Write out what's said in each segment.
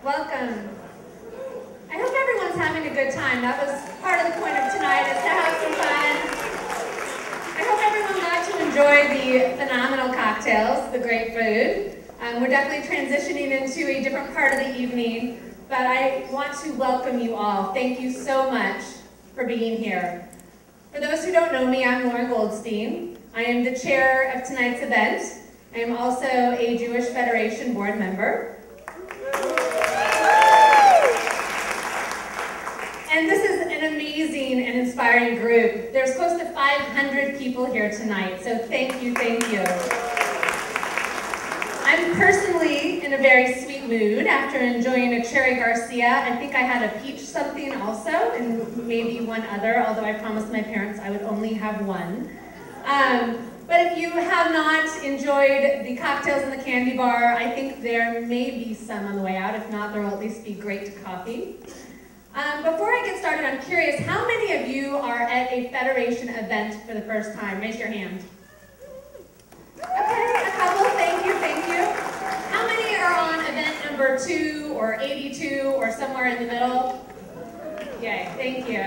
Welcome. I hope everyone's having a good time. That was part of the point of tonight, is to have some fun. I hope everyone got to enjoy the phenomenal cocktails, the great food. We're definitely transitioning into a different part of the evening, but I want to welcome you all. Thank you so much for being here. For those who don't know me, I'm Lauren Goldstein. I am the chair of tonight's event. I am also a Jewish Federation board member. And this is an amazing and inspiring group. There's close to 500 people here tonight, so thank you, thank you. I'm personally in a very sweet mood after enjoying a Cherry Garcia. I think I had a peach something also, and maybe one other, although I promised my parents I would only have one. But if you have not enjoyed the cocktails in the candy bar, I think there may be some on the way out. If not, there will at least be great coffee. Before I get started, I'm curious, how many of you are at a Federation event for the first time? Raise your hand. Okay, a couple, thank you, thank you. How many are on event number 2 or 82 or somewhere in the middle? Yay, thank you.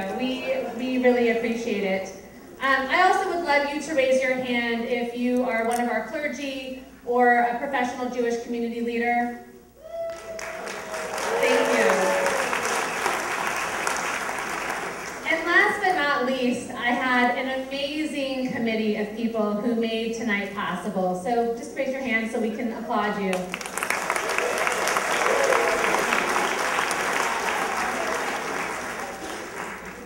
We really appreciate it. I also would love you to raise your hand if you are one of our clergy or a professional Jewish community leader. Thank you. And last but not least, I had an amazing committee of people who made tonight possible. So just raise your hand so we can applaud you.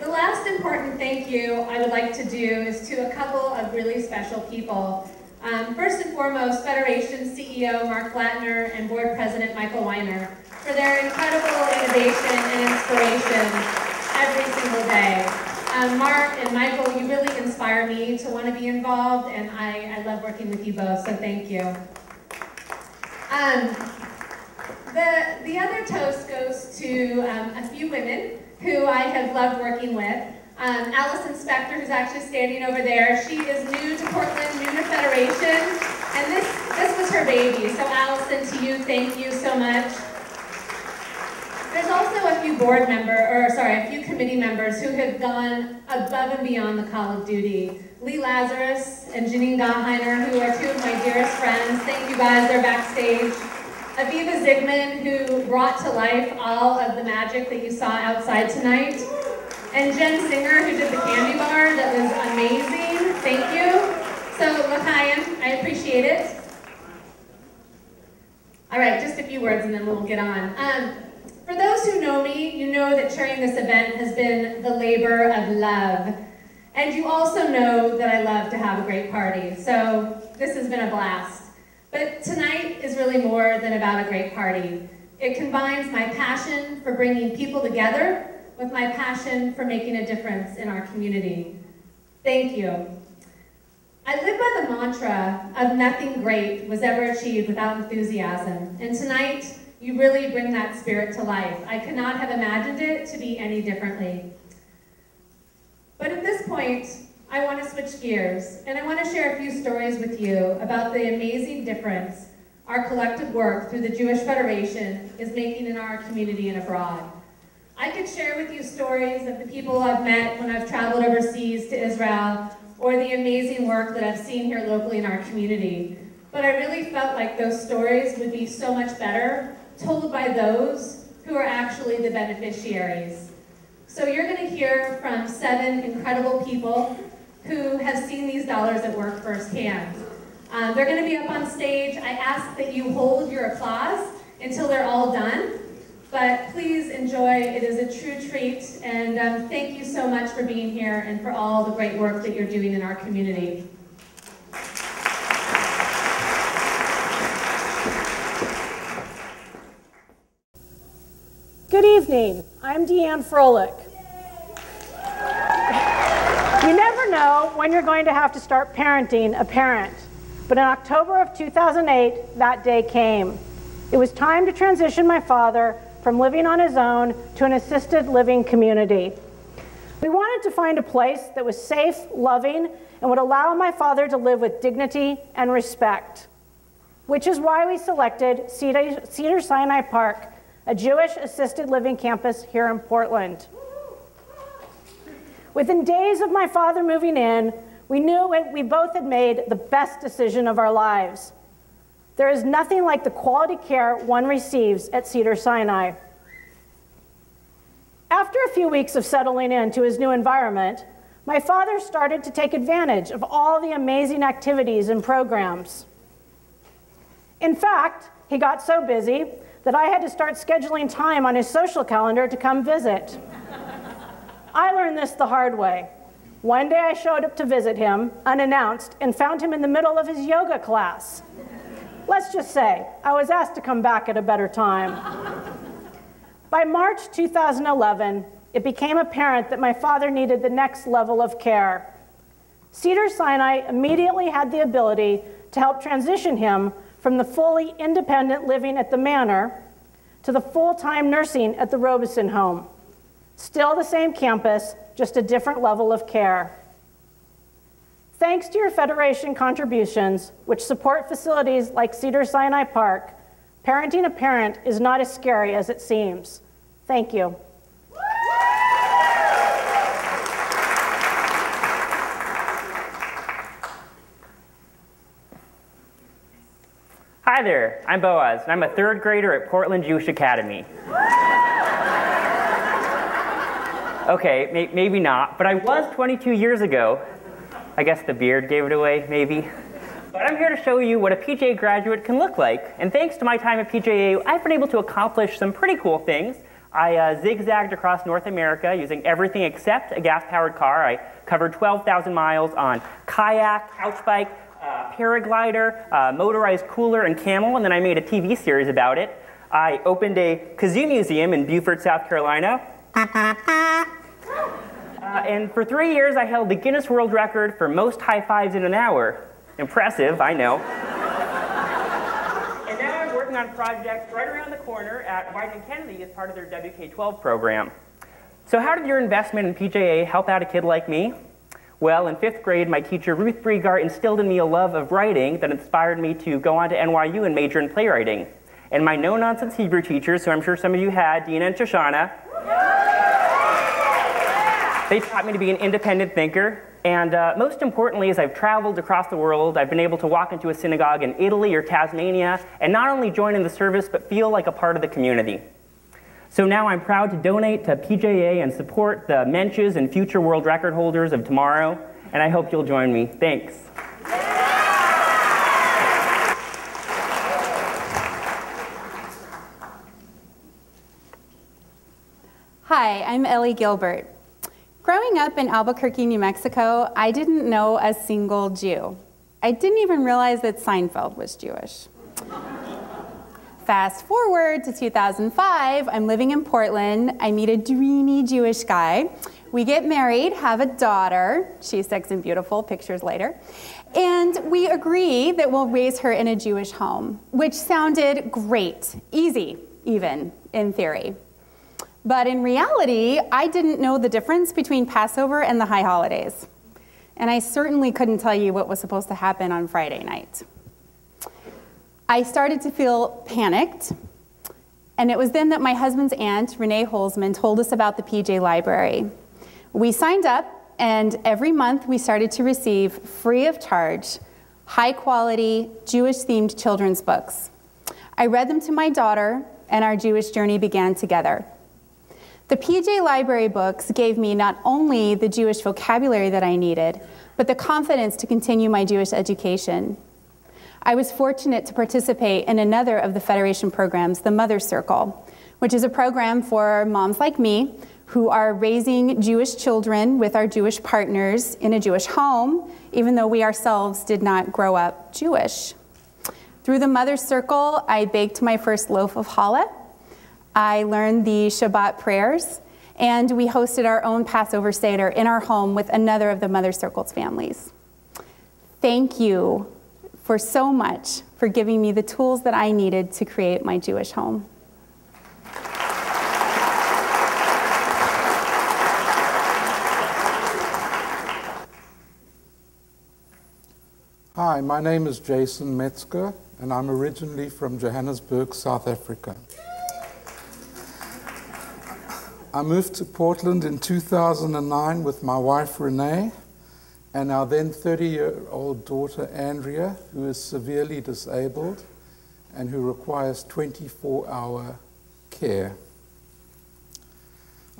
The last important thank you I would like to do is to a couple of really special people. First and foremost, Federation CEO Mark Blattner and Board President Michael Weiner for their incredible innovation and inspiration every single day. Mark and Michael, you really inspire me to want to be involved, and I love working with you both, so thank you. The other toast goes to a few women who I have loved working with. Allison Spector, who's actually standing over there, she is new to Portland, new to Federation, and this was her baby. So Allison, to you, thank you so much. There's also a few committee members who have gone above and beyond the call of duty. Lee Lazarus and Janine Gahheiner, who are two of my dearest friends. Thank you guys, they're backstage. Aviva Zigman, who brought to life all of the magic that you saw outside tonight. And Jen Singer, who did the candy bar, that was amazing. Thank you. So, L'chaim, I appreciate it. All right, just a few words and then we'll get on. For those who know me, you know that chairing this event has been the labor of love. And you also know that I love to have a great party. So this has been a blast. But tonight is really more than about a great party. It combines my passion for bringing people together with my passion for making a difference in our community. Thank you. I live by the mantra of nothing great was ever achieved without enthusiasm. And tonight, you really bring that spirit to life. I could not have imagined it to be any differently. But at this point, I want to switch gears, and I want to share a few stories with you about the amazing difference our collective work through the Jewish Federation is making in our community and abroad. I could share with you stories of the people I've met when I've traveled overseas to Israel, or the amazing work that I've seen here locally in our community. But I really felt like those stories would be so much better told by those who are actually the beneficiaries. So you're going to hear from 7 incredible people who have seen these dollars at work firsthand. They're going to be up on stage. I ask that you hold your applause until they're all done. But please enjoy. It is a true treat. And thank you so much for being here and for all the great work that you're doing in our community. Good evening. I'm Deanne Froelich. You never know when you're going to have to start parenting a parent. But in October of 2008, that day came. It was time to transition my father from living on his own to an assisted living community. We wanted to find a place that was safe, loving, and would allow my father to live with dignity and respect, which is why we selected Cedars-Sinai Park, a Jewish assisted living campus here in Portland. Within days of my father moving in, we knew we both had made the best decision of our lives. There is nothing like the quality care one receives at Cedars-Sinai. After a few weeks of settling into his new environment, my father started to take advantage of all the amazing activities and programs. In fact, he got so busy that I had to start scheduling time on his social calendar to come visit. I learned this the hard way. One day I showed up to visit him, unannounced, and found him in the middle of his yoga class. Let's just say, I was asked to come back at a better time. By March 2011, it became apparent that my father needed the next level of care. Cedars-Sinai immediately had the ability to help transition him from the fully independent living at the Manor to the full-time nursing at the Robeson home. Still the same campus, just a different level of care. Thanks to your Federation contributions, which support facilities like Cedars-Sinai Park, parenting a parent is not as scary as it seems. Thank you. Hi there, I'm Boaz, and I'm a third grader at Portland Jewish Academy. Okay, maybe not, but I was 22 years ago. I guess the beard gave it away, maybe. But I'm here to show you what a PJA graduate can look like. And thanks to my time at PJA, I've been able to accomplish some pretty cool things. I zigzagged across North America using everything except a gas-powered car. I covered 12,000 miles on kayak, couch bike, paraglider, motorized cooler, and camel, and then I made a TV series about it. I opened a kazoo museum in Beaufort, South Carolina. And for 3 years, I held the Guinness World Record for most high fives in an hour. Impressive, I know. And now I'm working on projects right around the corner at Wieden+Kennedy as part of their WK-12 program. So how did your investment in PJA help out a kid like me? Well, in 5th grade, my teacher Ruth Briegart instilled in me a love of writing that inspired me to go on to NYU and major in playwriting. And my no-nonsense Hebrew teachers, who I'm sure some of you had, Dina and Shoshana, they taught me to be an independent thinker. And most importantly, as I've traveled across the world, I've been able to walk into a synagogue in Italy or Tasmania and not only join in the service, but feel like a part of the community. So now I'm proud to donate to PJA and support the Mensches and future world record holders of tomorrow, and I hope you'll join me. Thanks. Hi, I'm Ellie Gilbert. Growing up in Albuquerque, New Mexico, I didn't know a single Jew. I didn't even realize that Seinfeld was Jewish. Fast forward to 2005, I'm living in Portland. I meet a dreamy Jewish guy. We get married, have a daughter. She's sexy and beautiful, pictures later. And we agree that we'll raise her in a Jewish home, which sounded great, easy even, in theory. But in reality, I didn't know the difference between Passover and the high holidays. And I certainly couldn't tell you what was supposed to happen on Friday night. I started to feel panicked, and it was then that my husband's aunt, Renee Holzman, told us about the PJ Library. We signed up, and every month we started to receive, free of charge, high-quality, Jewish-themed children's books. I read them to my daughter, and our Jewish journey began together. The PJ Library books gave me not only the Jewish vocabulary that I needed, but the confidence to continue my Jewish education. I was fortunate to participate in another of the Federation programs, the Mother Circle, which is a program for moms like me who are raising Jewish children with our Jewish partners in a Jewish home, even though we ourselves did not grow up Jewish. Through the Mother Circle, I baked my first loaf of challah. I learned the Shabbat prayers, and we hosted our own Passover Seder in our home with another of the Mother Circles families. Thank you for so much for giving me the tools that I needed to create my Jewish home. Hi, my name is Jason Metzger, and I'm originally from Johannesburg, South Africa. I moved to Portland in 2009 with my wife Renee and our then 30-year-old daughter Andrea, who is severely disabled and who requires 24-hour care.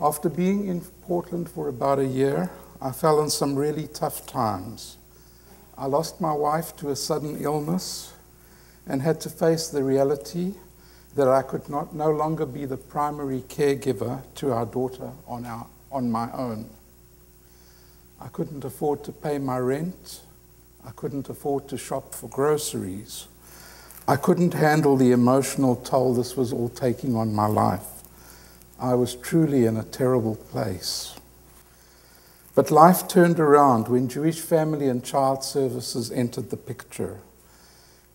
After being in Portland for about a year, I fell on some really tough times. I lost my wife to a sudden illness and had to face the reality that I could no longer be the primary caregiver to our daughter on my own. I couldn't afford to pay my rent. I couldn't afford to shop for groceries. I couldn't handle the emotional toll this was all taking on my life. I was truly in a terrible place. But life turned around when Jewish Family and Child Services entered the picture.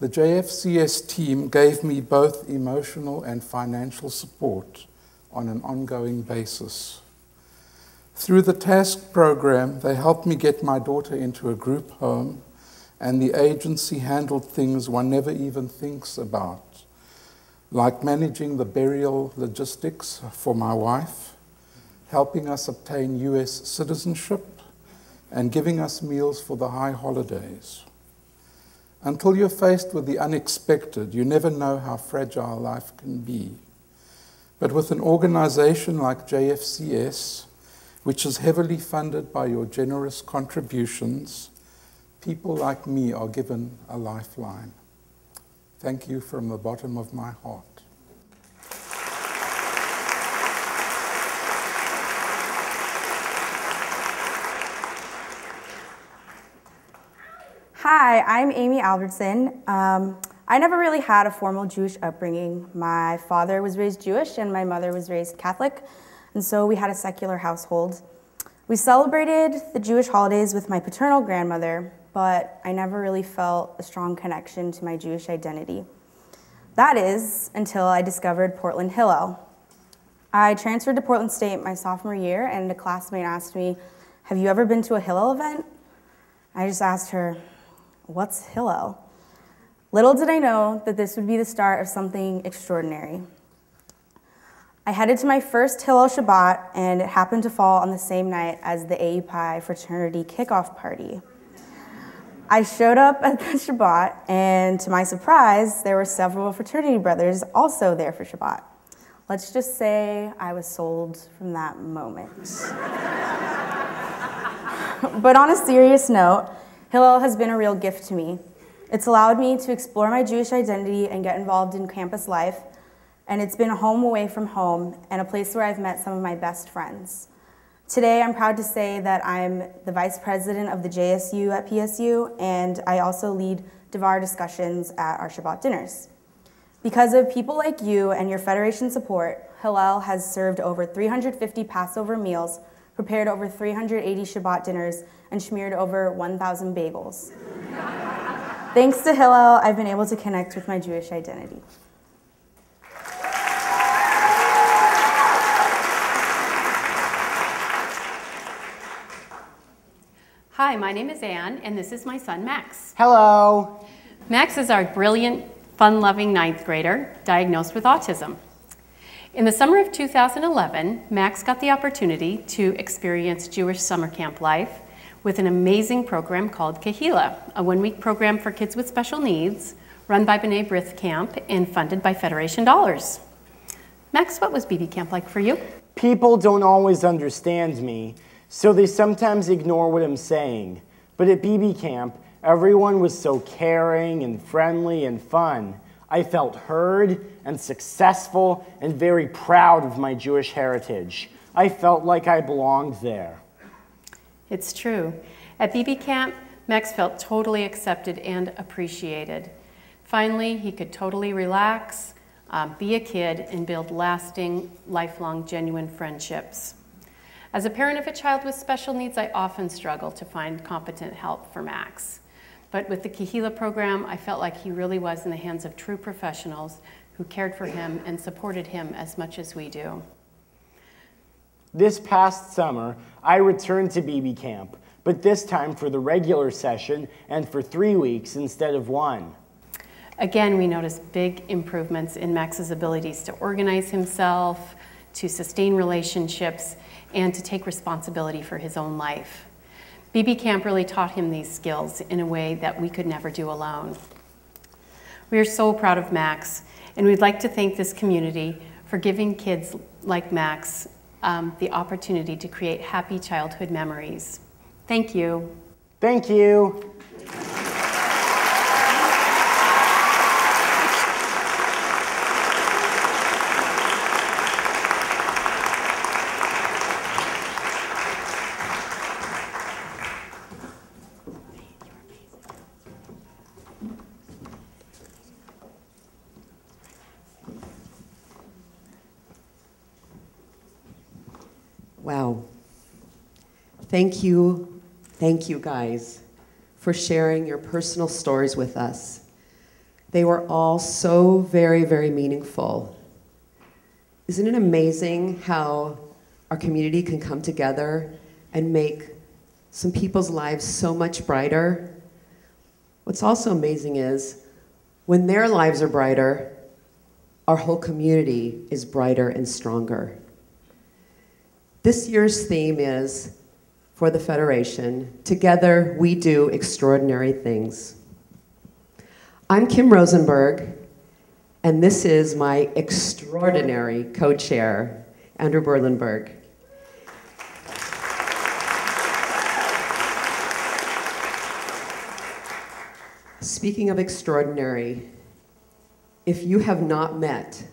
The JFCS team gave me both emotional and financial support on an ongoing basis. Through the TASK program, they helped me get my daughter into a group home, and the agency handled things one never even thinks about, like managing the burial logistics for my wife, helping us obtain US citizenship, and giving us meals for the high holidays. Until you're faced with the unexpected, you never know how fragile life can be. But with an organization like JFCS, which is heavily funded by your generous contributions, people like me are given a lifeline. Thank you from the bottom of my heart. Hi, I'm Amy Albertson. I never really had a formal Jewish upbringing. My father was raised Jewish and my mother was raised Catholic, and so we had a secular household. We celebrated the Jewish holidays with my paternal grandmother, but I never really felt a strong connection to my Jewish identity. That is, until I discovered Portland Hillel. I transferred to Portland State my sophomore year, and a classmate asked me, "Have you ever been to a Hillel event?" I just asked her, "What's Hillel?" Little did I know that this would be the start of something extraordinary. I headed to my first Hillel Shabbat, and it happened to fall on the same night as the AEPI fraternity kickoff party. I showed up at the Shabbat, and to my surprise, there were several fraternity brothers also there for Shabbat. Let's just say I was sold from that moment. But on a serious note, Hillel has been a real gift to me. It's allowed me to explore my Jewish identity and get involved in campus life, and it's been a home away from home and a place where I've met some of my best friends. Today, I'm proud to say that I'm the vice president of the JSU at PSU, and I also lead Devar discussions at our Shabbat dinners. Because of people like you and your federation support, Hillel has served over 350 Passover meals, prepared over 380 Shabbat dinners, and smeared over 1,000 bagels. Thanks to Hillel, I've been able to connect with my Jewish identity. Hi, my name is Anne, and this is my son, Max. Hello. Max is our brilliant, fun-loving ninth grader diagnosed with autism. In the summer of 2011, Max got the opportunity to experience Jewish summer camp life with an amazing program called Kehila, a one-week program for kids with special needs run by B'nai B'rith Camp and funded by Federation dollars. Max, what was BB Camp like for you? People don't always understand me, so they sometimes ignore what I'm saying. But at BB Camp, everyone was so caring and friendly and fun. I felt heard and successful and very proud of my Jewish heritage. I felt like I belonged there. It's true. At BB Camp, Max felt totally accepted and appreciated. Finally, he could totally relax, be a kid, and build lasting, lifelong, genuine friendships. As a parent of a child with special needs, I often struggle to find competent help for Max. But with the Kahila program, I felt like he really was in the hands of true professionals who cared for him and supported him as much as we do. This past summer, I returned to BB Camp, but this time for the regular session and for 3 weeks instead of 1. Again, we noticed big improvements in Max's abilities to organize himself, to sustain relationships, and to take responsibility for his own life. BB Camp really taught him these skills in a way that we could never do alone. We are so proud of Max, and we'd like to thank this community for giving kids like Max the opportunity to create happy childhood memories. Thank you. Thank you. Wow. Thank you guys for sharing your personal stories with us. They were all so very, very meaningful. Isn't it amazing how our community can come together and make some people's lives so much brighter? What's also amazing is when their lives are brighter, our whole community is brighter and stronger. This year's theme is, for the Federation, together we do extraordinary things. I'm Kim Rosenberg, and this is my extraordinary co-chair, Andrew Berlenberg. Speaking of extraordinary, if you have not met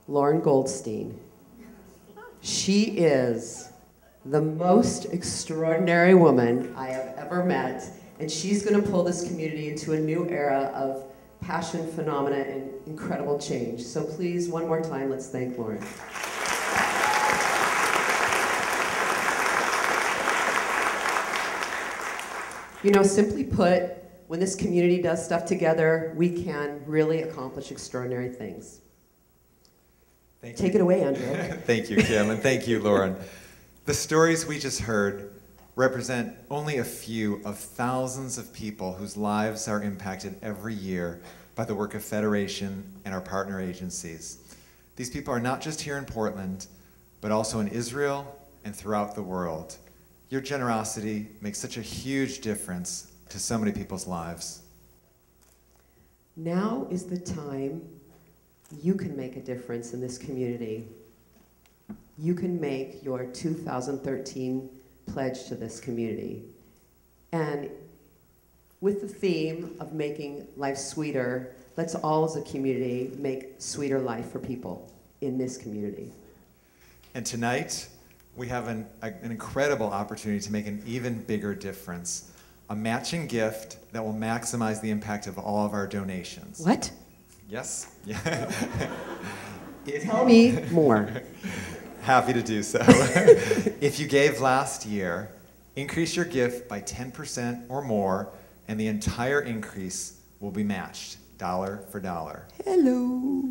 Lauren Goldstein, she is the most extraordinary woman I have ever met, and she's going to pull this community into a new era of passion, phenomena, and incredible change. So please, one more time, let's thank Lauren. You know, simply put, when this community does stuff together, we can really accomplish extraordinary things. Take it away, Andrew. Thank you, Kim, and thank you, Lauren. The stories we just heard represent only a few of thousands of people whose lives are impacted every year by the work of Federation and our partner agencies. These people are not just here in Portland, but also in Israel and throughout the world. Your generosity makes such a huge difference to so many people's lives. Now is the time you can make a difference in this community. You can make your 2013 pledge to this community. And with the theme of making life sweeter, let's all as a community make sweeter life for people in this community. And tonight, we have an incredible opportunity to make an even bigger difference. A matching gift that will maximize the impact of all of our donations. What? Yes. Tell me more. Happy to do so. If you gave last year, increase your gift by 10% or more, and the entire increase will be matched, dollar for dollar. Hello.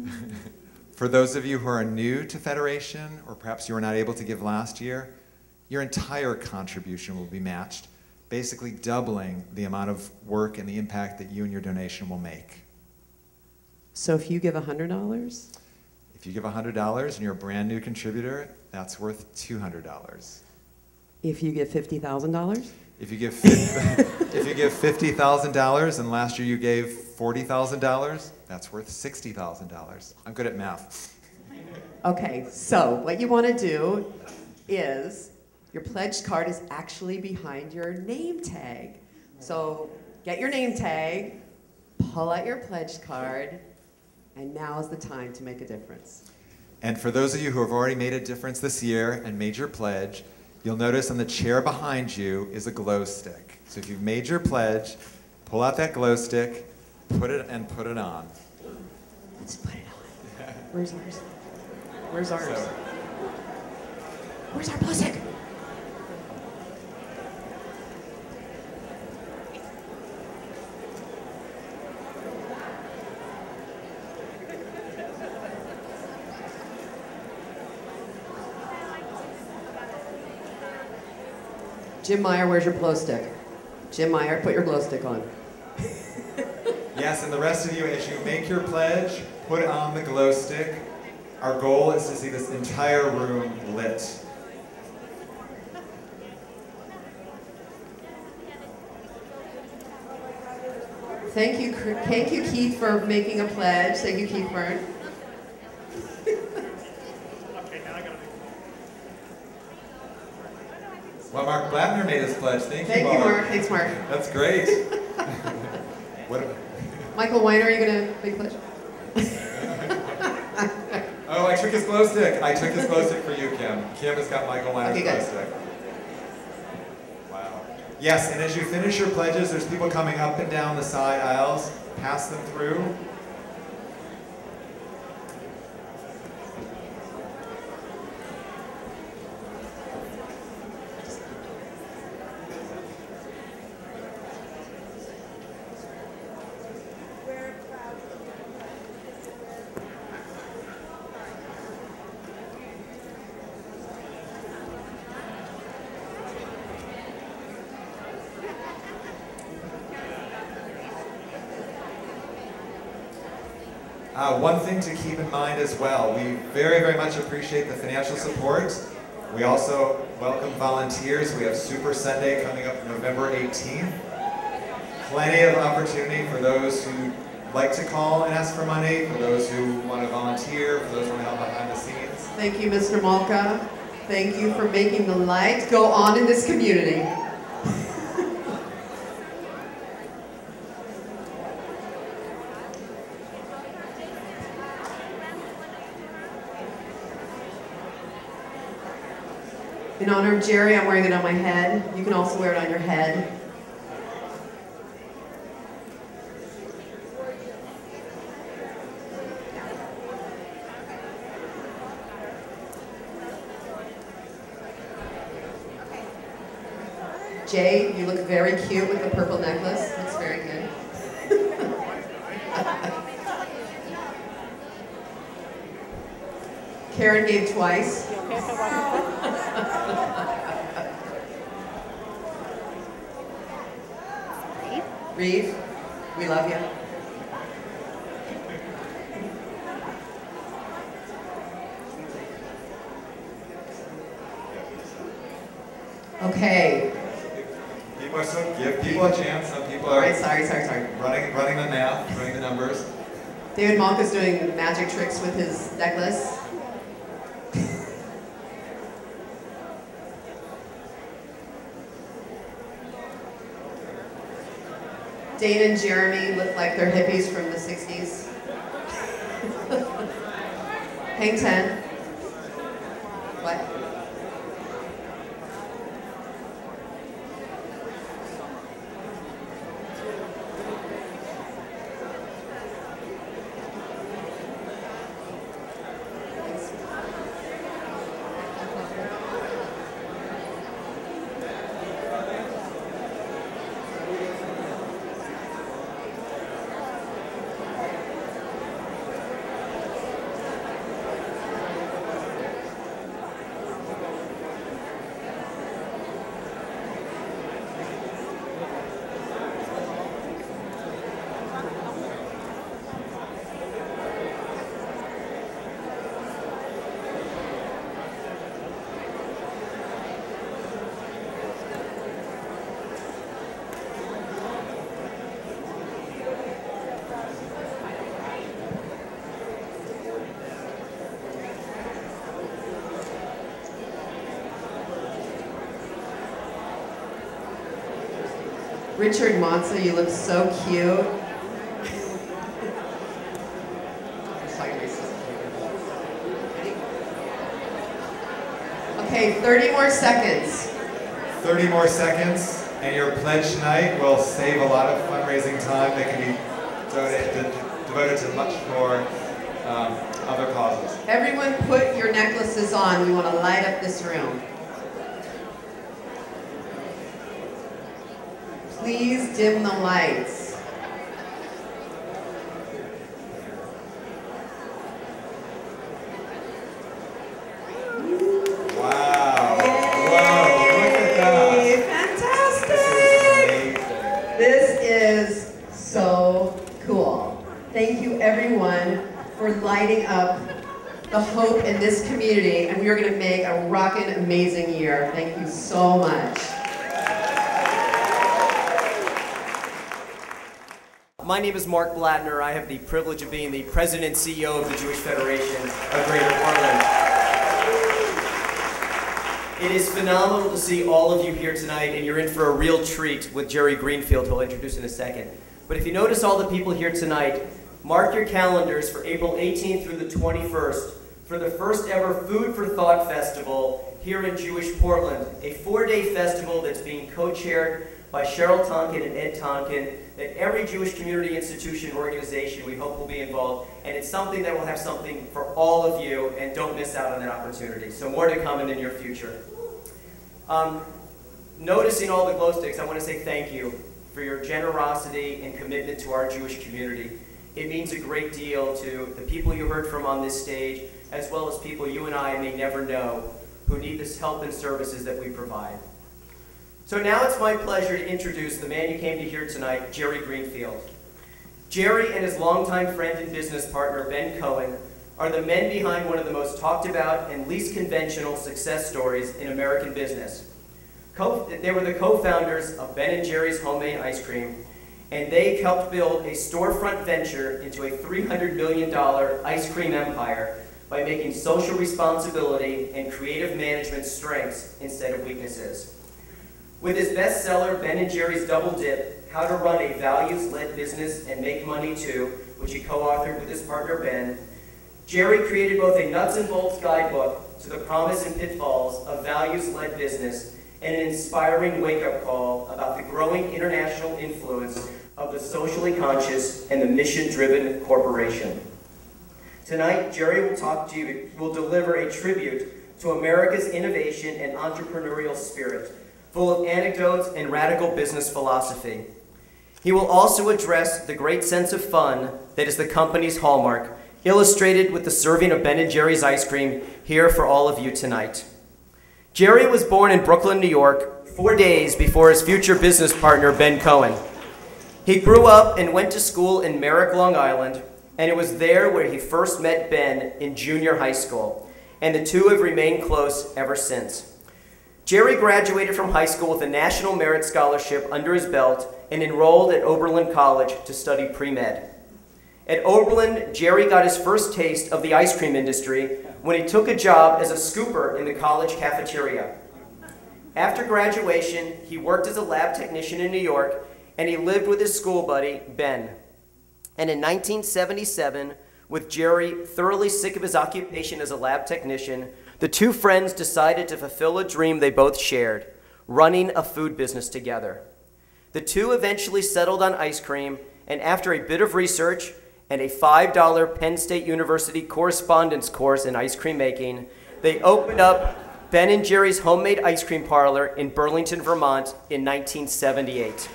For those of you who are new to Federation, or perhaps you were not able to give last year, your entire contribution will be matched, basically doubling the amount of work and the impact that you and your donation will make. So if you give $100? If you give $100 and you're a brand new contributor, that's worth $200. If you give $50,000? If you give $50,000 and last year you gave $40,000, that's worth $60,000. I'm good at math. Okay, so what you want to do is your pledge card is actually behind your name tag. So get your name tag, pull out your pledge card, and now is the time to make a difference. And for those of you who have already made a difference this year and made your pledge, you'll notice on the chair behind you is a glow stick. So if you've made your pledge, pull out that glow stick, put it on. Let's put it on. Where's ours? Where's ours? Where's our glow stick? Jim Meyer, where's your glow stick? Jim Meyer, put your glow stick on. Yes, and the rest of you, as you make your pledge, put on the glow stick. Our goal is to see this entire room lit. Thank you, Keith, for making a pledge. Thank you, Keith Byrne. Well, Mark Blattner made his pledge. Thank you, Thank you, Mark. Thanks, Mark. That's great. What? Michael Weiner, are you going to make a pledge? Oh, I took his glow stick. I took his glow stick for you, Kim. Kim has got Michael Weiner's glow stick. Wow. Yes, and as you finish your pledges, there's people coming up and down the side aisles. Pass them through. One thing to keep in mind as well, we very, very much appreciate the financial support. We also welcome volunteers. We have Super Sunday coming up November 18th. Plenty of opportunity for those who like to call and ask for money, for those who want to volunteer, for those who want to help behind the scenes. Thank you, Mr. Malka. Thank you for making the light go on in this community. In honor of Jerry, I'm wearing it on my head. You can also wear it on your head. Jay, you look very cute with the purple necklace. Looks very good. Karen gave twice. Reeve, we love you. Okay. People are so, give people a chance. Some people are All right, sorry. running the math, running the numbers. David Malka's doing magic tricks with his necklace. Dane and Jeremy look like they're hippies from the 60s. Hang 10. What? Richard Monsa, you look so cute. Okay, 30 more seconds. 30 more seconds, and your pledge tonight will save a lot of fundraising time that can be devoted to much more other causes. Everyone put your necklaces on. We want to light up this room. Please dim the lights. Wow. Whoa, look at that. Fantastic. This is so cool. Thank you everyone for lighting up the hope in this community, and we are going to make a rockin' amazing year. Thank you so much. My name is Mark Bladner. I have the privilege of being the President and CEO of the Jewish Federation of Greater Portland. It is phenomenal to see all of you here tonight, and you're in for a real treat with Jerry Greenfield, who I'll introduce in a second. But if you notice all the people here tonight, mark your calendars for April 18th through the 21st for the first ever Food for Thought Festival here in Jewish Portland, a 4-day festival that's being co-chaired by Cheryl Tonkin and Ed Tonkin, that every Jewish community institution organization we hope will be involved, and it's something that will have something for all of you, and don't miss out on that opportunity. So more to come in the near future. Noticing all the glow sticks, I want to say thank you for your generosity and commitment to our Jewish community. It means a great deal to the people you heard from on this stage, as well as people you and I may never know who need this help and services that we provide. So now it's my pleasure to introduce the man you came to hear tonight, Jerry Greenfield. Jerry and his longtime friend and business partner, Ben Cohen, are the men behind one of the most talked about and least conventional success stories in American business. They were the co-founders of Ben & Jerry's Homemade Ice Cream, and they helped build a storefront venture into a $300 million ice cream empire by making social responsibility and creative management strengths instead of weaknesses. With his bestseller, Ben & Jerry's Double Dip, How to Run a Values-Led Business and Make Money Too, which he co-authored with his partner Ben, Jerry created both a nuts and bolts guidebook to the promise and pitfalls of values-led business and an inspiring wake-up call about the growing international influence of the socially conscious and the mission-driven corporation. Tonight, Jerry will deliver a tribute to America's innovation and entrepreneurial spirit, full of anecdotes and radical business philosophy. He will also address the great sense of fun that is the company's hallmark, illustrated with the serving of Ben & Jerry's ice cream here for all of you tonight. Jerry was born in Brooklyn, New York, 4 days before his future business partner, Ben Cohen. He grew up and went to school in Merrick, Long Island, and it was there where he first met Ben in junior high school, and the two have remained close ever since. Jerry graduated from high school with a National Merit Scholarship under his belt and enrolled at Oberlin College to study pre-med. At Oberlin, Jerry got his first taste of the ice cream industry when he took a job as a scooper in the college cafeteria. After graduation, he worked as a lab technician in New York, and he lived with his school buddy, Ben. And in 1977, with Jerry thoroughly sick of his occupation as a lab technician, the two friends decided to fulfill a dream they both shared, running a food business together. The two eventually settled on ice cream, and after a bit of research and a $5 Penn State University correspondence course in ice cream making, they opened up Ben & Jerry's Homemade Ice Cream Parlor in Burlington, Vermont in 1978.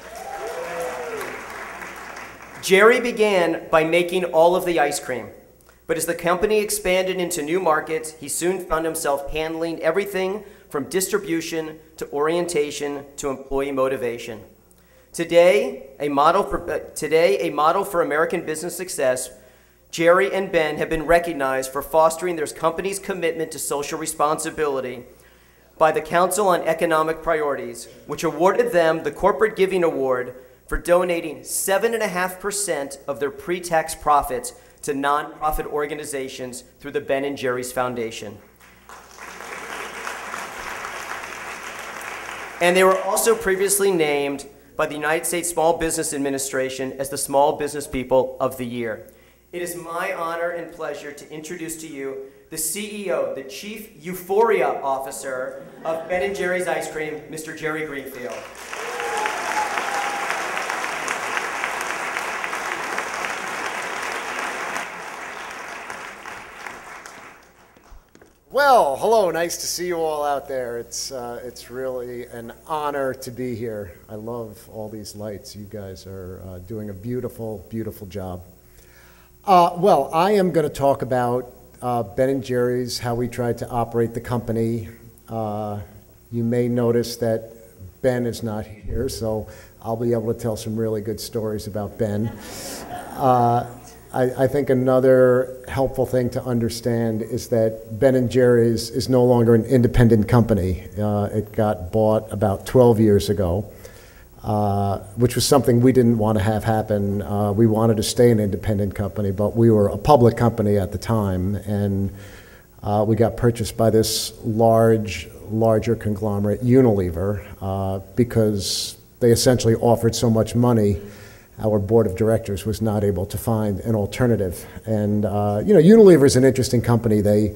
Jerry began by making all of the ice cream, but as the company expanded into new markets, he soon found himself handling everything from distribution to orientation to employee motivation. Today, a model for American business success, Jerry and Ben have been recognized for fostering their company's commitment to social responsibility by the Council on Economic Priorities, which awarded them the Corporate Giving Award for donating 7.5% of their pre-tax profits to nonprofit organizations through the Ben & Jerry's Foundation. And they were also previously named by the United States Small Business Administration as the Small Business People of the Year. It is my honor and pleasure to introduce to you the CEO, the Chief Euphoria Officer of Ben & Jerry's Ice Cream, Mr. Jerry Greenfield. Well, hello, nice to see you all out there. It's really an honor to be here. I love all these lights. You guys are doing a beautiful, beautiful job. Well, I am going to talk about Ben & Jerry's, how we tried to operate the company. You may notice that Ben is not here, so I'll be able to tell some really good stories about Ben. I think another helpful thing to understand is that Ben & Jerry's is no longer an independent company. It got bought about 12 years ago, which was something we didn't want to have happen. We wanted to stay an independent company, but we were a public company at the time, and we got purchased by this larger conglomerate, Unilever, because they essentially offered so much money. Our board of directors was not able to find an alternative. And Unilever is an interesting company. They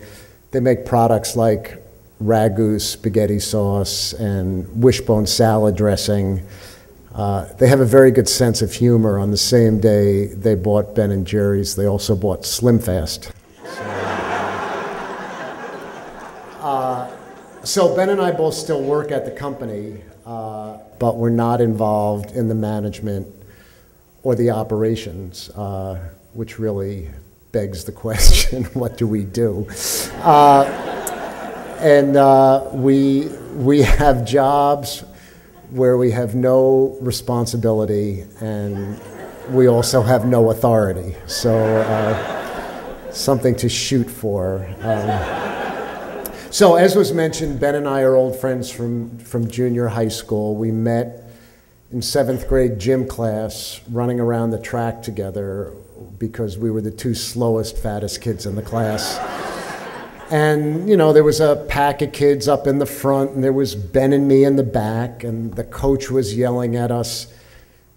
make products like ragu spaghetti sauce and wishbone salad dressing. They have a very good sense of humor. On the same day they bought Ben & Jerry's, they also bought Slim Fast. So Ben and I both still work at the company, but we're not involved in the management or the operations, which really begs the question, what do we do? We have jobs where we have no responsibility, and we also have no authority. So something to shoot for. So as was mentioned, Ben and I are old friends from junior high school. We met in 7th grade gym class, running around the track together because we were the two slowest, fattest kids in the class. And, there was a pack of kids up in the front, and there was Ben and me in the back, and the coach was yelling at us,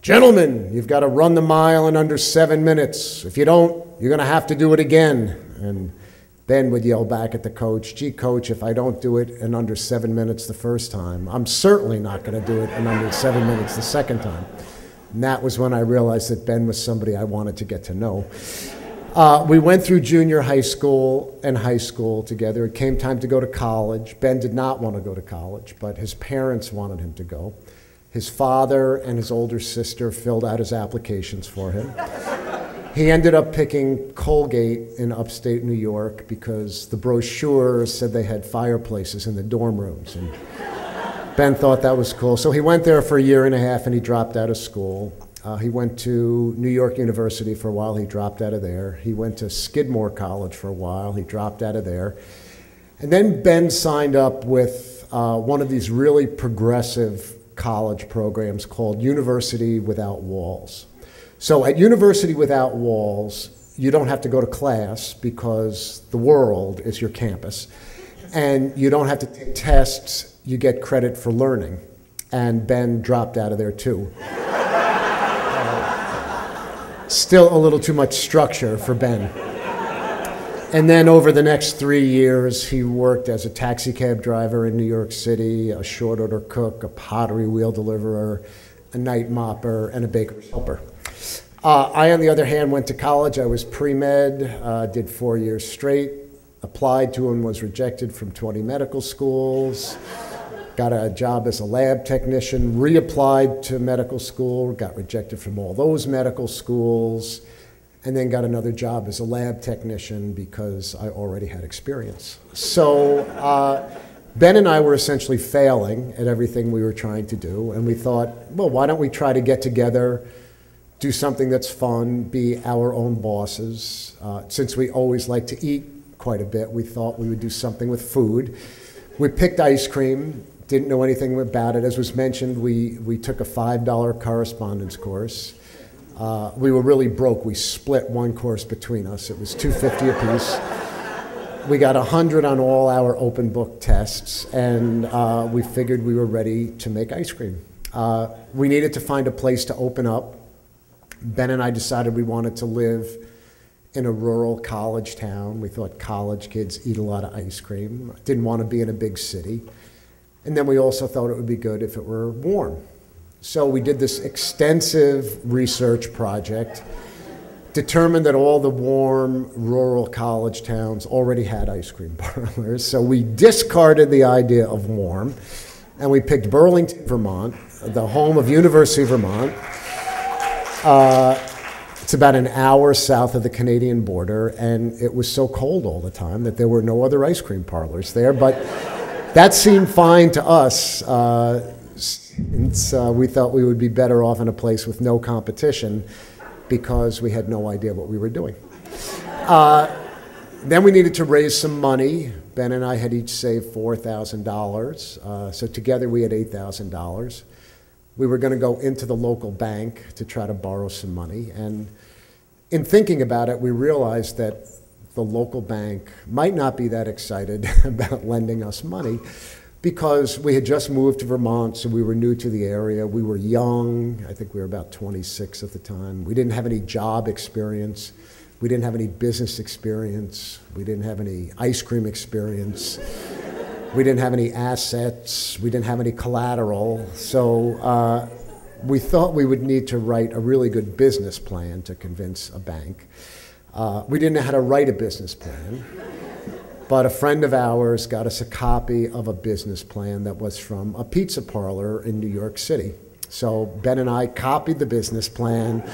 "Gentlemen, you've got to run the mile in under 7 minutes. If you don't, you're going to have to do it again." And Ben would yell back at the coach, "Gee, coach, if I don't do it in under 7 minutes the first time, I'm certainly not going to do it in under 7 minutes the second time." And that was when I realized that Ben was somebody I wanted to get to know. We went through junior high school and high school together. It came time to go to college. Ben did not want to go to college, but his parents wanted him to go. His father and his older sister filled out his applications for him. He ended up picking Colgate in upstate New York because the brochures said they had fireplaces in the dorm rooms. And Ben thought that was cool. So he went there for a year and a half, and he dropped out of school. He went to New York University for a while. He dropped out of there. He went to Skidmore College for a while. He dropped out of there. And then Ben signed up with one of these really progressive college programs called University Without Walls. So at University Without Walls, you don't have to go to class because the world is your campus. And you don't have to take tests. You get credit for learning. And Ben dropped out of there too. Still a little too much structure for Ben. And then over the next 3 years, he worked as a taxi cab driver in New York City, a short order cook, a pottery wheel deliverer, a night mopper, and a baker's helper. I, on the other hand, went to college. I was pre-med, did 4 years straight, applied to and was rejected from 20 medical schools, got a job as a lab technician, reapplied to medical school, got rejected from all those medical schools, and then got another job as a lab technician because I already had experience. So Ben and I were essentially failing at everything we were trying to do, and we thought, well, why don't we try to get together, do something that's fun, be our own bosses. Since we always like to eat quite a bit, we thought we would do something with food. We picked ice cream, didn't know anything about it. As was mentioned, we took a $5 correspondence course. We were really broke. We split one course between us. It was $2.50 apiece. We got 100 on all our open book tests, and we figured we were ready to make ice cream. We needed to find a place to open up. Ben and I decided we wanted to live in a rural college town. We thought college kids eat a lot of ice cream. Didn't want to be in a big city. And then we also thought it would be good if it were warm. So we did this extensive research project determined that all the warm rural college towns already had ice cream parlors. So we discarded the idea of warm, and we picked Burlington, Vermont, the home of University of Vermont. It's about an hour south of the Canadian border, and it was so cold all the time that there were no other ice cream parlors there. But that seemed fine to us, since we thought we would be better off in a place with no competition, because we had no idea what we were doing. Then we needed to raise some money. Ben and I had each saved $4,000, so together we had $8,000. We were going to go into the local bank to try to borrow some money, and in thinking about it, we realized that the local bank might not be that excited about lending us money, because we had just moved to Vermont, so we were new to the area. We were young. I think we were about 26 at the time. We didn't have any job experience. We didn't have any business experience. We didn't have any ice cream experience. We didn't have any assets. We didn't have any collateral. So we thought we would need to write a really good business plan to convince a bank. We didn't know how to write a business plan. But a friend of ours got us a copy of a business plan that was from a pizza parlor in New York City. So Ben and I copied the business plan,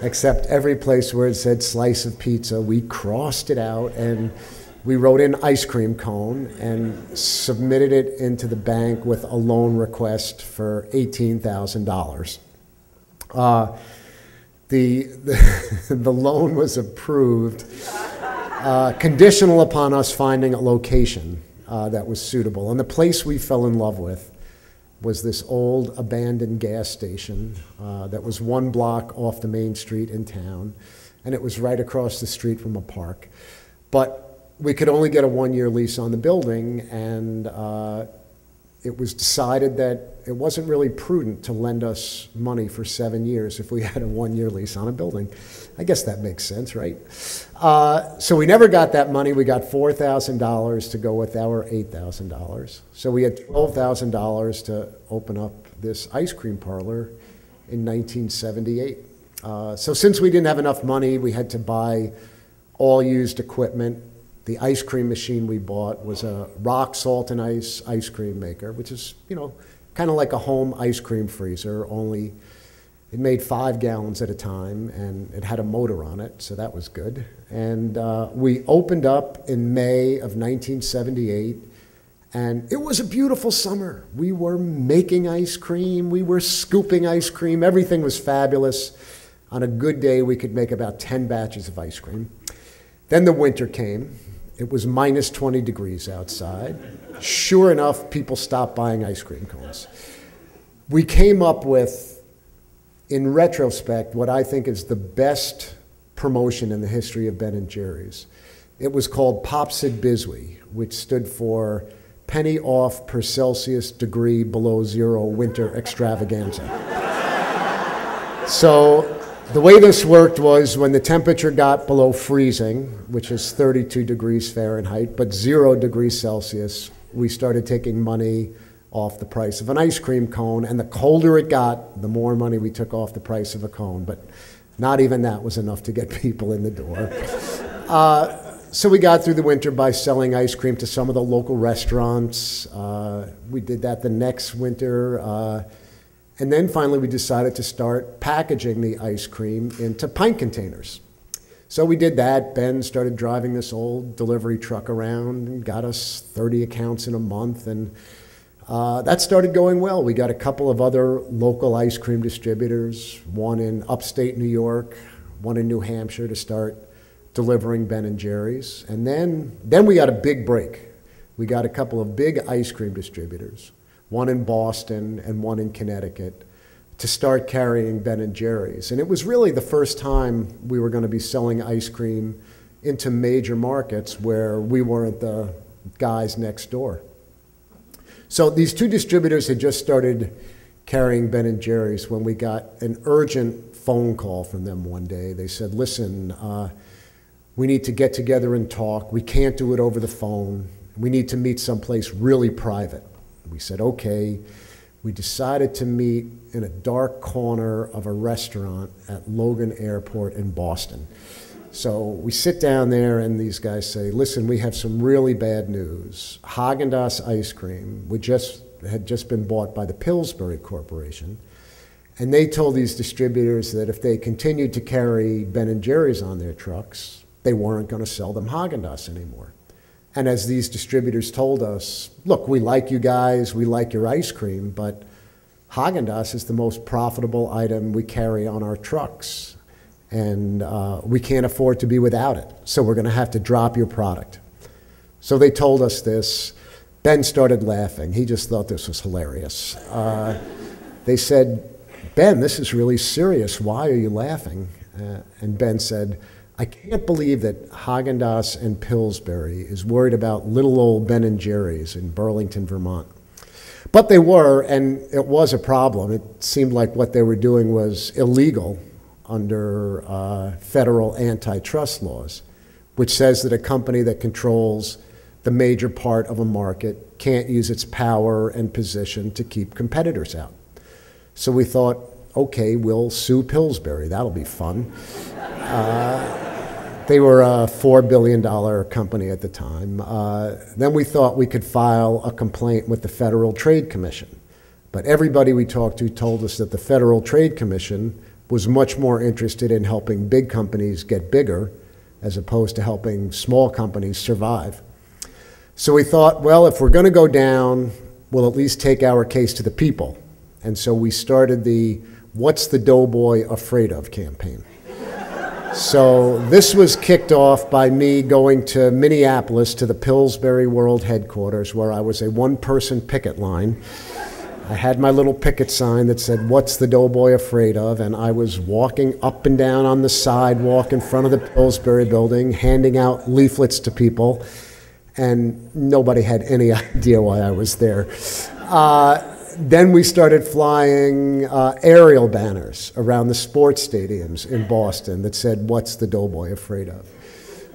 except every place where it said slice of pizza, we crossed it out, and we wrote in ice cream cone and submitted it into the bank with a loan request for $18,000. The loan was approved, conditional upon us finding a location that was suitable. And the place we fell in love with was this old abandoned gas station that was 1 block off the main street in town, and it was right across the street from a park. But we could only get a 1-year lease on the building, and it was decided that it wasn't really prudent to lend us money for 7 years if we had a 1-year lease on a building. I guess that makes sense, right? So we never got that money. We got $4,000 to go with our $8,000. So we had $12,000 to open up this ice cream parlor in 1978. So since we didn't have enough money, we had to buy all used equipment. The ice cream machine we bought was a rock, salt, and ice cream maker, which is, you know, kind of like a home ice cream freezer, only it made 5 gallons at a time, and it had a motor on it, so that was good. And we opened up in May of 1978, and it was a beautiful summer. We were making ice cream, we were scooping ice cream, everything was fabulous. On a good day, we could make about 10 batches of ice cream. Then the winter came. It was minus 20 degrees outside. Sure enough, people stopped buying ice cream cones. We came up with, in retrospect, what I think is the best promotion in the history of Ben & Jerry's. It was called Popsid Biswee, which stood for penny off per Celsius degree below zero winter extravaganza. So the way this worked was when the temperature got below freezing, which is 32 degrees Fahrenheit, but 0 degrees Celsius, we started taking money off the price of an ice cream cone, and the colder it got, the more money we took off the price of a cone, but not even that was enough to get people in the door. So we got through the winter by selling ice cream to some of the local restaurants. We did that the next winter. And then finally we decided to start packaging the ice cream into pint containers. So we did that. Ben started driving this old delivery truck around and got us 30 accounts in a month, and that started going well. We got a couple of other local ice cream distributors, one in upstate New York, one in New Hampshire, to start delivering Ben & Jerry's. And then we got a big break. We got a couple of big ice cream distributors, one in Boston and one in Connecticut, to start carrying Ben & Jerry's. And it was really the first time we were going to be selling ice cream into major markets where we weren't the guys next door. So these two distributors had just started carrying Ben & Jerry's when we got an urgent phone call from them one day. They said, listen, we need to get together and talk. We can't do it over the phone. We need to meet someplace really private. We said, okay. we decided to meet in a dark corner of a restaurant at Logan Airport in Boston. So we sit down there and these guys say, listen, we have some really bad news. Haagen-Dazs ice cream had just been bought by the Pillsbury Corporation. And they told these distributors that if they continued to carry Ben & Jerry's on their trucks, they weren't going to sell them Haagen-Dazs anymore. And as these distributors told us, look, we like you guys, we like your ice cream, but Haagen-Dazs is the most profitable item we carry on our trucks. And we can't afford to be without it. So we're going to have to drop your product. So they told us this. Ben started laughing. He just thought this was hilarious. They said, Ben, this is really serious. Why are you laughing? And Ben said, I can't believe that Haagen-Dazs and Pillsbury is worried about little old Ben & Jerry's in Burlington, Vermont. But they were, and it was a problem. It seemed like what they were doing was illegal under federal antitrust laws, which says that a company that controls the major part of a market can't use its power and position to keep competitors out. So we thought, okay, we'll sue Pillsbury. That'll be fun. They were a $4 billion company at the time. Then we thought we could file a complaint with the Federal Trade Commission. But everybody we talked to told us that the Federal Trade Commission was much more interested in helping big companies get bigger as opposed to helping small companies survive. So we thought, well, if we're going to go down, we'll at least take our case to the people. And so we started the What's the Doughboy Afraid Of campaign. So this was kicked off by me going to Minneapolis to the Pillsbury World Headquarters, where I was a one-person picket line. I had my little picket sign that said, what's the doughboy afraid of? And I was walking up and down on the sidewalk in front of the Pillsbury building, handing out leaflets to people, and nobody had any idea why I was there. Then we started flying aerial banners around the sports stadiums in Boston that said, what's the doughboy afraid of?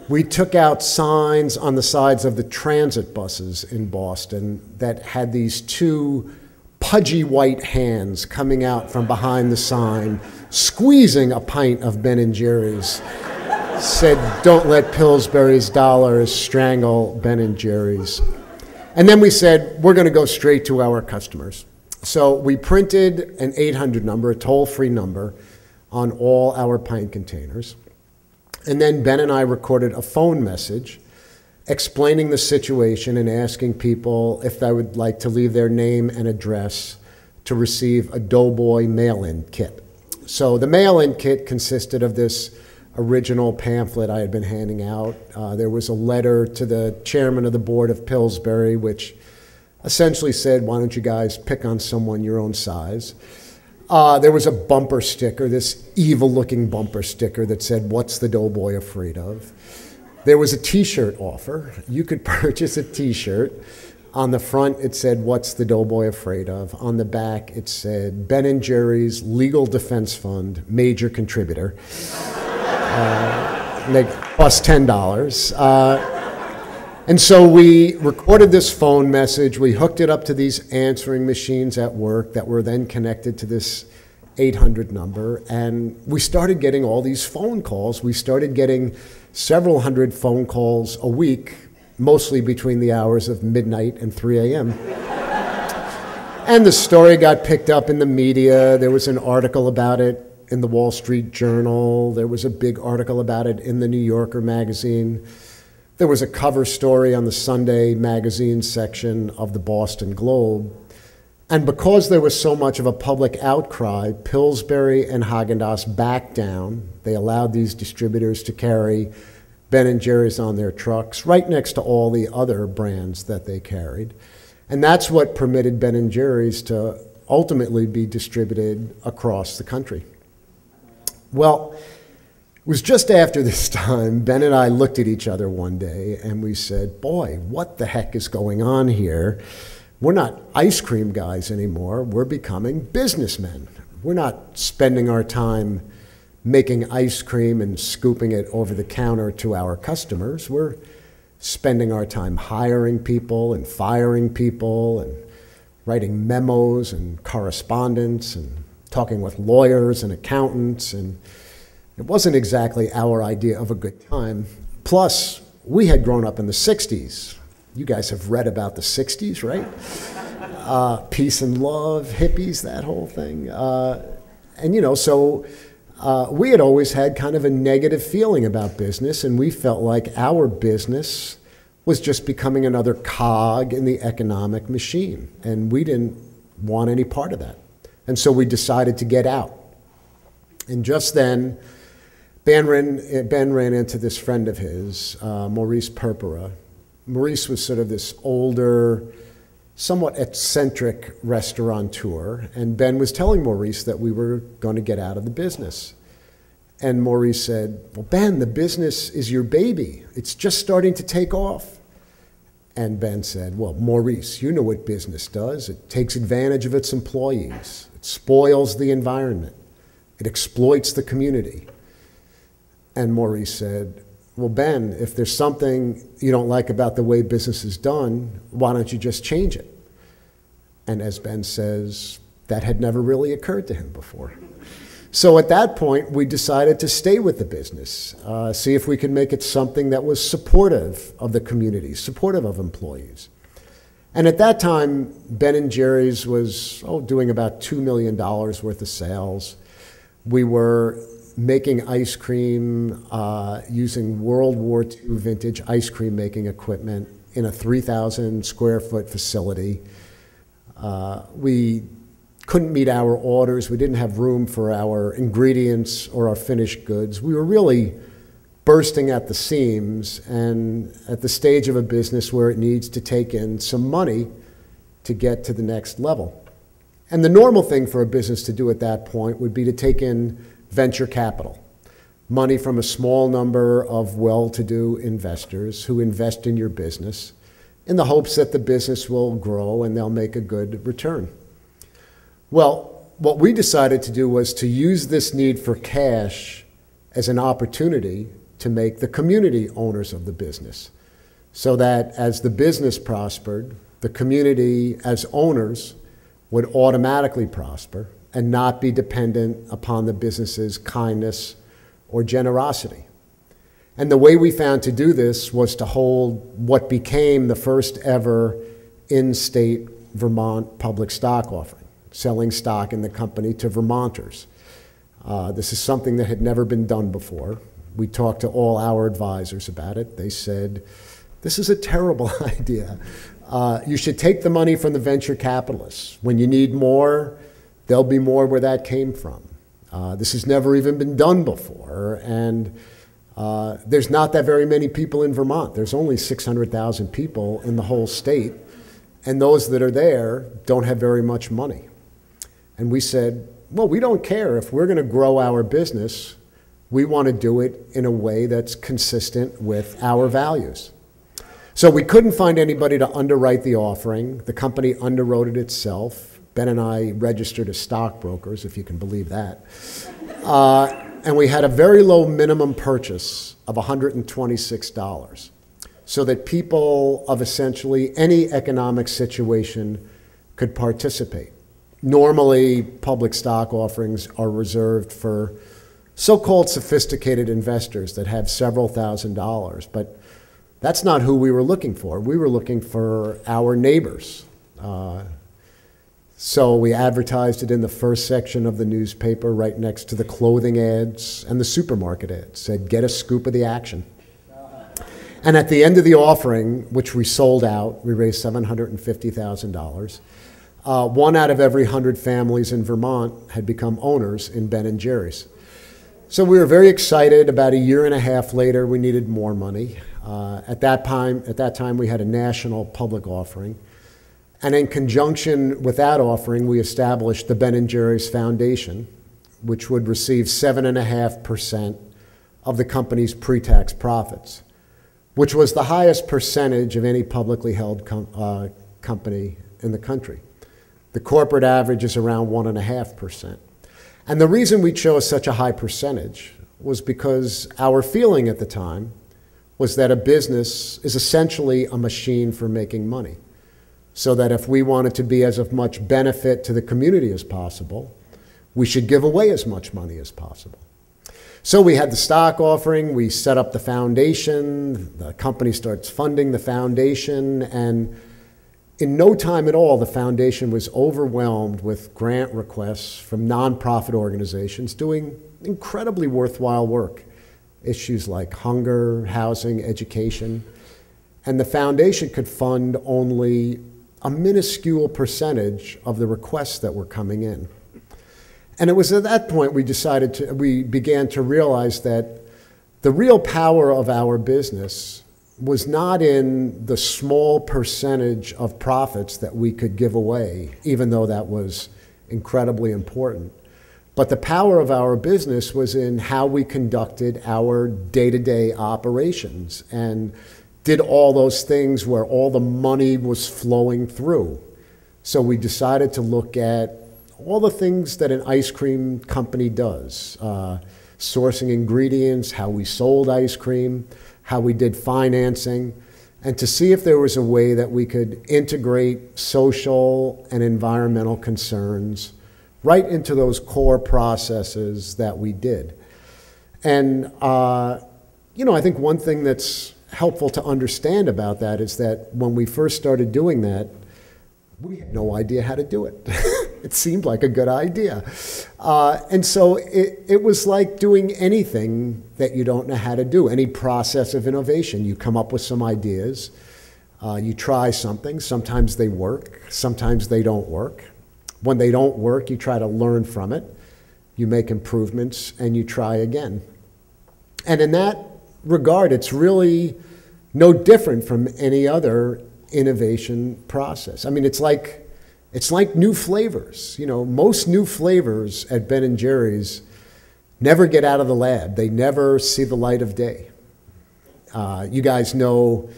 We took out signs on the sides of the transit buses in Boston that had these two pudgy white hands coming out from behind the sign, squeezing a pint of Ben & Jerry's, said, don't let Pillsbury's dollars strangle Ben & Jerry's. And then we said, we're going to go straight to our customers. So we printed an 800 number, a toll-free number, on all our pint containers. And then Ben and I recorded a phone message explaining the situation and asking people if they would like to leave their name and address to receive a Doughboy mail-in kit. So the mail-in kit consisted of this original pamphlet I had been handing out. There was a letter to the chairman of the board of Pillsbury, which essentially said, why don't you guys pick on someone your own size? There was a bumper sticker, this evil-looking bumper sticker that said, what's the doughboy afraid of? There was a t-shirt offer. You could purchase a t-shirt. On the front, it said, what's the doughboy afraid of? On the back, it said, Ben & Jerry's Legal Defense Fund, major contributor. Plus $10. And so we recorded this phone message. We hooked it up to these answering machines at work that were then connected to this 800 number. And we started getting all these phone calls. We started getting several hundred phone calls a week, mostly between the hours of midnight and 3 a.m. And the story got picked up in the media. There was an article about it in the Wall Street Journal. There was a big article about it in the New Yorker magazine. There was a cover story on the Sunday magazine section of the Boston Globe. And because there was so much of a public outcry, Pillsbury and Haagen-Dazs backed down. They allowed these distributors to carry Ben & Jerry's on their trucks, right next to all the other brands that they carried. And that's what permitted Ben & Jerry's to ultimately be distributed across the country. Well, it was just after this time, Ben and I looked at each other one day and we said, boy, what the heck is going on here? We're not ice cream guys anymore. We're becoming businessmen. We're not spending our time making ice cream and scooping it over the counter to our customers. We're spending our time hiring people and firing people and writing memos and correspondence and talking with lawyers and accountants, and it wasn't exactly our idea of a good time. Plus, we had grown up in the 60s. You guys have read about the 60s, right? Peace and love, hippies, that whole thing. And, you know, so we had always had kind of a negative feeling about business, and we felt like our business was just becoming another cog in the economic machine, and we didn't want any part of that. And so we decided to get out. And just then, Ben ran into this friend of his, Maurice Purpura. Maurice was sort of this older, somewhat eccentric restaurateur, and Ben was telling Maurice that we were going to get out of the business. And Maurice said, well, Ben, the business is your baby. It's just starting to take off. And Ben said, well, Maurice, you know what business does. It takes advantage of its employees. It spoils the environment. It exploits the community. And Maurice said, well, Ben, if there's something you don't like about the way business is done, why don't you just change it? And as Ben says, that had never really occurred to him before. So at that point, we decided to stay with the business, see if we could make it something that was supportive of the community, supportive of employees. And at that time, Ben & Jerry's was doing about $2 million worth of sales. We were making ice cream using World War II vintage ice cream making equipment in a 3,000 square foot facility. We couldn't meet our orders. We didn't have room for our ingredients or our finished goods. We were really bursting at the seams and at the stage of a business where it needs to take in some money to get to the next level. And the normal thing for a business to do at that point would be to take in venture capital, money from a small number of well-to-do investors who invest in your business in the hopes that the business will grow and they'll make a good return. Well, what we decided to do was to use this need for cash as an opportunity to make the community owners of the business, so that as the business prospered, the community as owners would automatically prosper and not be dependent upon the business's kindness or generosity. And the way we found to do this was to hold what became the first ever in-state Vermont public stock offering, selling stock in the company to Vermonters. This is something that had never been done before. We talked to all our advisors about it. They said, this is a terrible idea. You should take the money from the venture capitalists. When you need more, there'll be more where that came from. This has never even been done before, and there's not that very many people in Vermont. There's only 600,000 people in the whole state, and those that are there don't have very much money. And we said, well, we don't care. If we're going to grow our business, we want to do it in a way that's consistent with our values. So we couldn't find anybody to underwrite the offering. The company underwrote it itself. Ben and I registered as stockbrokers, if you can believe that. And we had a very low minimum purchase of $126, so that people of essentially any economic situation could participate. Normally, public stock offerings are reserved for so-called sophisticated investors that have several $1,000s, but that's not who we were looking for. We were looking for our neighbors. So we advertised it in the first section of the newspaper right next to the clothing ads and the supermarket ads. Said, get a scoop of the action. And at the end of the offering, which we sold out, we raised $750,000. 1 out of every 100 families in Vermont had become owners in Ben & Jerry's. So we were very excited. About a year and a half later, we needed more money. At that time, we had a national public offering. And in conjunction with that offering, we established the Ben & Jerry's Foundation, which would receive 7.5% of the company's pre-tax profits, which was the highest percentage of any publicly held company in the country. The corporate average is around 1.5%. And the reason we chose such a high percentage was because our feeling at the time was that a business is essentially a machine for making money. so that if we wanted to be as of much benefit to the community as possible, we should give away as much money as possible. So we had the stock offering, we set up the foundation, the company starts funding the foundation, and in no time at all, the foundation was overwhelmed with grant requests from nonprofit organizations doing incredibly worthwhile work. Issues like hunger, housing, education. And the foundation could fund only a minuscule percentage of the requests that were coming in. And it was at that point we began to realize that the real power of our business was not in the small percentage of profits that we could give away, even though that was incredibly important. But the power of our business was in how we conducted our day-to-day operations and did all those things where all the money was flowing through. So we decided to look at all the things that an ice cream company does, sourcing ingredients, how we sold ice cream, how we did financing, and to see if there was a way that we could integrate social and environmental concerns right into those core processes that we did. And, I think one thing that's helpful to understand about that is that when we first started doing that, we had no idea how to do it. It seemed like a good idea. And so it was like doing anything that you don't know how to do, any process of innovation. You come up with some ideas, you try something, sometimes they work, sometimes they don't work. When they don't work, you try to learn from it, you make improvements, and you try again. And in that regard, it's really no different from any other innovation process. I mean, it's like new flavors. Most new flavors at Ben & Jerry's never get out of the lab. They never see the light of day. You guys know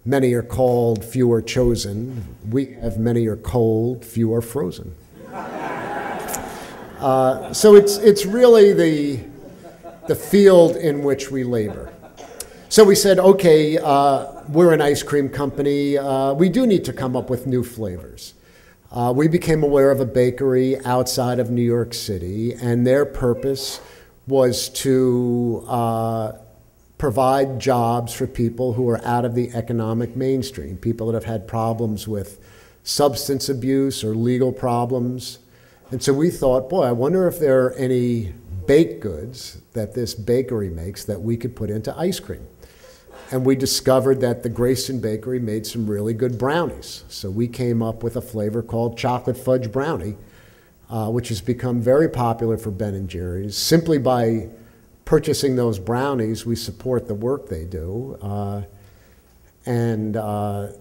many are called, few are chosen. We have many are cold, few are frozen. So it's really the field in which we labor. So we said, okay, we're an ice cream company. We do need to come up with new flavors. We became aware of a bakery outside of New York City, and their purpose was to provide jobs for people who are out of the economic mainstream, people that have had problems with substance abuse or legal problems. And so we thought, boy, I wonder if there are any baked goods that this bakery makes that we could put into ice cream. And we discovered that the Grayston Bakery made some really good brownies. So we came up with a flavor called chocolate fudge brownie, which has become very popular for Ben & Jerry's. Simply by purchasing those brownies, we support the work they do. The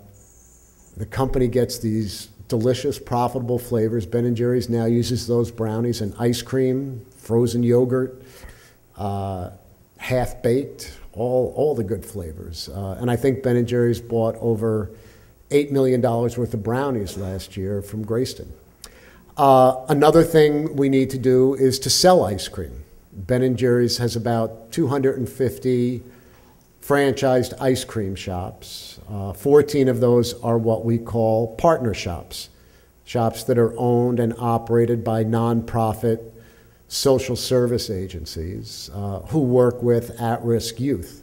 company gets these delicious, profitable flavors. Ben & Jerry's now uses those brownies in ice cream, frozen yogurt, half-baked, all the good flavors. And I think Ben & Jerry's bought over $8 million worth of brownies last year from Grayston. Another thing we need to do is to sell ice cream. Ben & Jerry's has about 250 franchised ice cream shops. 14 of those are what we call partner shops, shops that are owned and operated by nonprofit social service agencies who work with at-risk youth.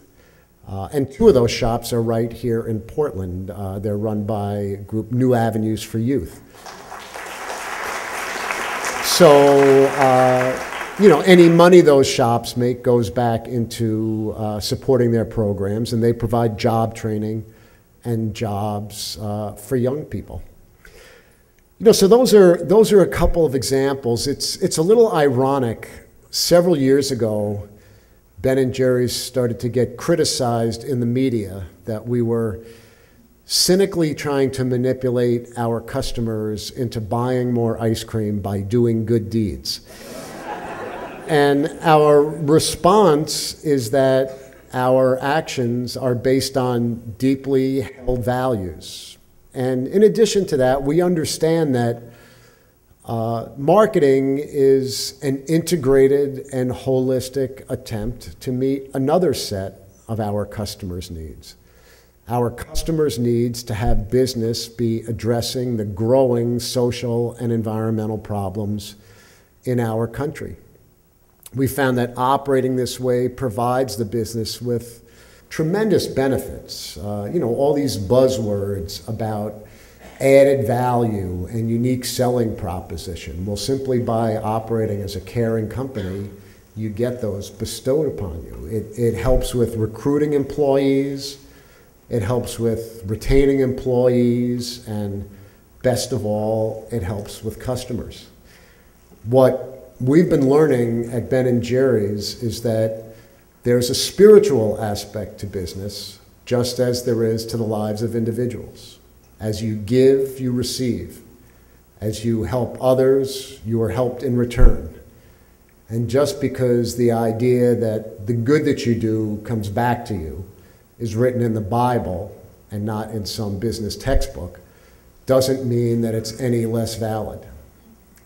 And 2 of those shops are right here in Portland. They're run by a group, New Avenues for Youth. So, any money those shops make goes back into supporting their programs, and they provide job training and jobs for young people. So those are a couple of examples. It's a little ironic. Several years ago, Ben & Jerry's started to get criticized in the media that we were cynically trying to manipulate our customers into buying more ice cream by doing good deeds. And our response is that our actions are based on deeply held values. And in addition to that, we understand that marketing is an integrated and holistic attempt to meet another set of our customers' needs. Our customers' needs to have business be addressing the growing social and environmental problems in our country. We found that operating this way provides the business with tremendous benefits. All these buzzwords about added value and unique selling proposition. Well, simply by operating as a caring company, you get those bestowed upon you. It helps with recruiting employees, it helps with retaining employees, and best of all, it helps with customers. What we've been learning at Ben & Jerry's is that there's a spiritual aspect to business, just as there is to the lives of individuals. As you give, you receive. As you help others, you are helped in return. And just because the idea that the good that you do comes back to you is written in the Bible and not in some business textbook, doesn't mean that it's any less valid.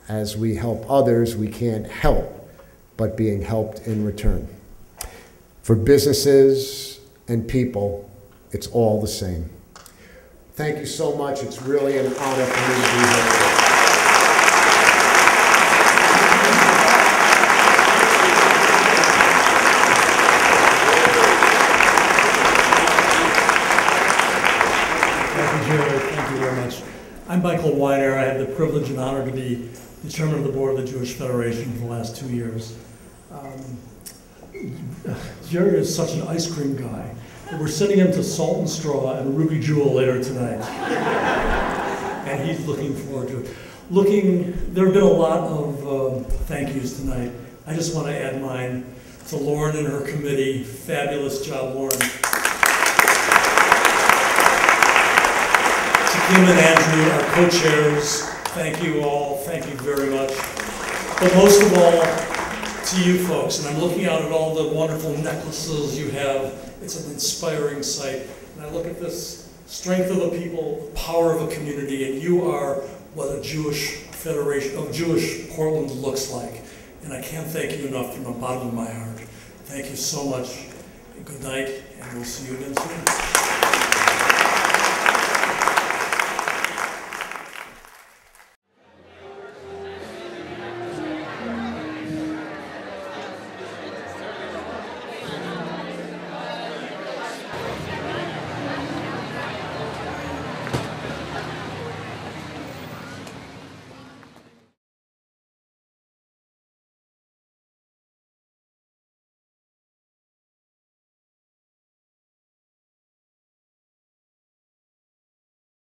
As we help others, we can't help but being helped in return. For businesses and people, it's all the same. Thank you so much. It's really an honor for me to be here. Thank you very much. I'm Michael Weiner. I have the privilege and honor to be the chairman of the board of the Jewish Federation for the last 2 years. Jerry is such an ice cream guy. We're sending him to Salt and Straw and Ruby Jewel later tonight. And he's looking forward to it. There have been a lot of thank yous tonight. I just want to add mine to Lauren and her committee. Fabulous job, Lauren. Kim and Andrew, our co-chairs, thank you all, thank you very much. But most of all, to you folks, and I'm looking out at all the wonderful necklaces you have. It's an inspiring sight. And I look at this strength of a people, power of a community, and you are what a Jewish Federation of Jewish Portland looks like. And I can't thank you enough from the bottom of my heart. Thank you so much. Good night, and we'll see you again soon.